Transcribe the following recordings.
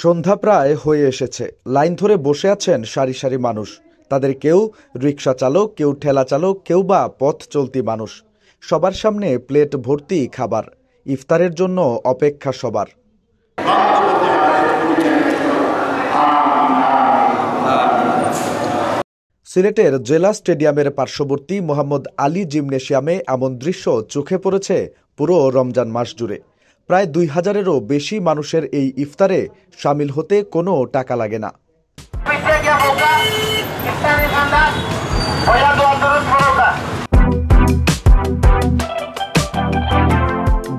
সন্ধ্যা প্রায় হয়ে এসেছে। লাইন ধরে বসে আছেন সারি সারি মানুষ। তাদের কেউ রিকশা চালক, কেউ ঠেলা চালক, কেউ বা পথ চলতি মানুষ। সবার সামনে প্লেট ভর্তি খাবার। ইফতারের জন্য অপেক্ষা সবার। সিলেটের জেলা স্টেডিয়ামের পার্শ্ববর্তী মোহাম্মদ আলী জিমনেশিয়ামে এমন দৃশ্য চোখে পড়েছে পুরো রমজান মাস জুড়ে। প্রায় 2000-এরও বেশি মানুষের এই ইফতারে সামিল হতে কোনো টাকা লাগে না।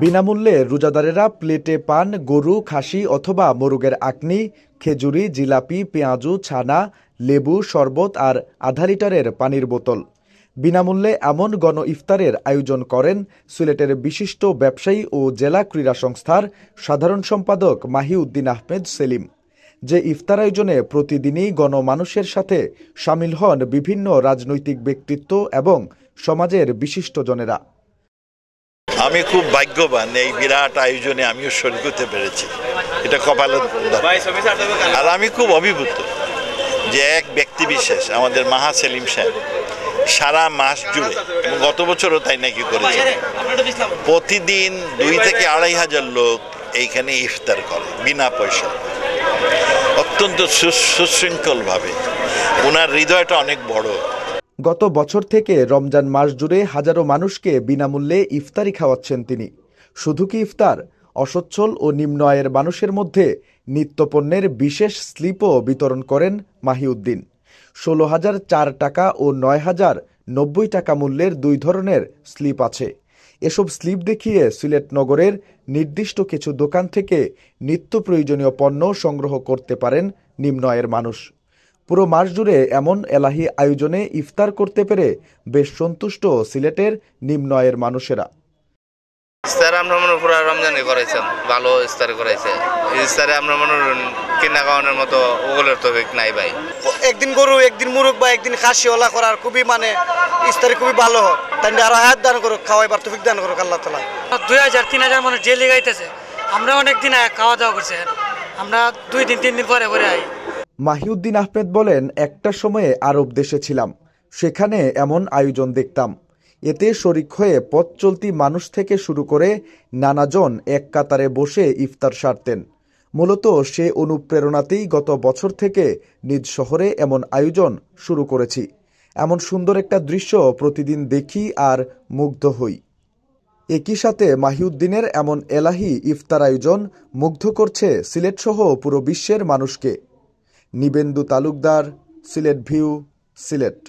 বিনামূল্যে রোজাদারেরা প্লেটে পান, গরু, খাসি অথবা মোরগের আকনি, খেজুরি, জিলাপি, পেঁয়াজু, ছানা, লেবু, শরবত আর আধা লিটারের পানির বোতল। বিনামূল্যে এমন গণ ইফতারের আয়োজন করেন সিলেটের বিশিষ্ট ব্যবসায়ী ও জেলা ক্রীড়া সংস্থার সাধারণ সম্পাদক মাহিউদ্দিন আহমেদ সেলিম। যে ইফতার আয়োজনে প্রতিদিনই গণমানুষের সাথে সামিল হন বিভিন্ন রাজনৈতিক ব্যক্তিত্ব এবং সমাজের বিশিষ্টজনেরা। আমি খুব ভাগ্যবান, এই বিরাট আয়োজনে আমিও শরীক হতে পেরেছি। এটা কপালের ব্যাপার। আর আমি খুব অভিভূত যে এক ব্যক্তি বিশেষ আমাদের মাহা সেলিম সাহেব সারা মাস জুড়ে, এবং গত বছরও তাই নাকি করেছে, প্রতিদিন 2 থেকে 2,500 লোক এইখানে ইফতার করে বিনা পয়সা, অত্যন্ত সুশৃঙ্খল ভাবে। ওনার হৃদয়টা অনেক বড়। গত বছর থেকে রমজান মাস জুড়ে হাজারো মানুষকে বিনামূল্যে ইফতারি খাওয়াচ্ছেন তিনি। শুধু কি ইফতার, অসচ্ছল ও নিম্ন আয়ের মানুষের মধ্যে নিত্যপণ্যের বিশেষ স্লিপও বিতরণ করেন মাহিউদ্দিন। 16,004 টাকা ও 9,090 টাকা মূল্যের 2 ধরনের স্লিপ আছে। এসব স্লিপ দেখিয়ে সিলেট নগরের নির্দিষ্ট কিছু দোকান থেকে নিত্য প্রয়োজনীয় পণ্য সংগ্রহ করতে পারেন নিম্ন আয়ের মানুষ। পুরো মাস জুড়ে এমন এলাহি আয়োজনে ইফতার করতে পেরে বেশ সন্তুষ্ট সিলেটের নিম্ন আয়ের মানুষেরা। ইফতার আমরা মনে পুরো রমজানে করাইছেন, ভালো ইফতার করাইছে। ইফতারে আমরা মনে কিনা খাওয়ানোর মতো ওগুলোর তো নাই ভাই। একদিন গরু, একদিন মুরগ বা একদিন খাসি ওলা করার খুবই ইফতারে খুবই ভালো হয়। তাই আরো হায়াত দান করুক, খাওয়াইবার তৌফিক দান করুক আল্লাহ তাআলা। 2000-3000 মানুষ জেলে গাইতেছে। আমরা অনেকদিন খাওয়া দাওয়া করছি, আমরা 2 দিন 3 দিন পরে পরে আই। মাহিউদ্দিন আহমেদ বলেন, একটা সময়ে আরব দেশে ছিলাম, সেখানে এমন আয়োজন দেখতাম। এতে শরিক হয়ে পথ চলতি মানুষ থেকে শুরু করে নানাজন এক কাতারে বসে ইফতার সারতেন। মূলত সে অনুপ্রেরণাতেই গত বছর থেকে নিজ শহরে এমন আয়োজন শুরু করেছি। এমন সুন্দর একটা দৃশ্য প্রতিদিন দেখি আর মুগ্ধ হই। একই সাথে মাহিউদ্দিনের এমন এলাহি ইফতার আয়োজন মুগ্ধ করছে সিলেট সহ পুরো বিশ্বের মানুষকে। নিবেন্দু তালুকদার, সিলেট ভিউ, সিলেট।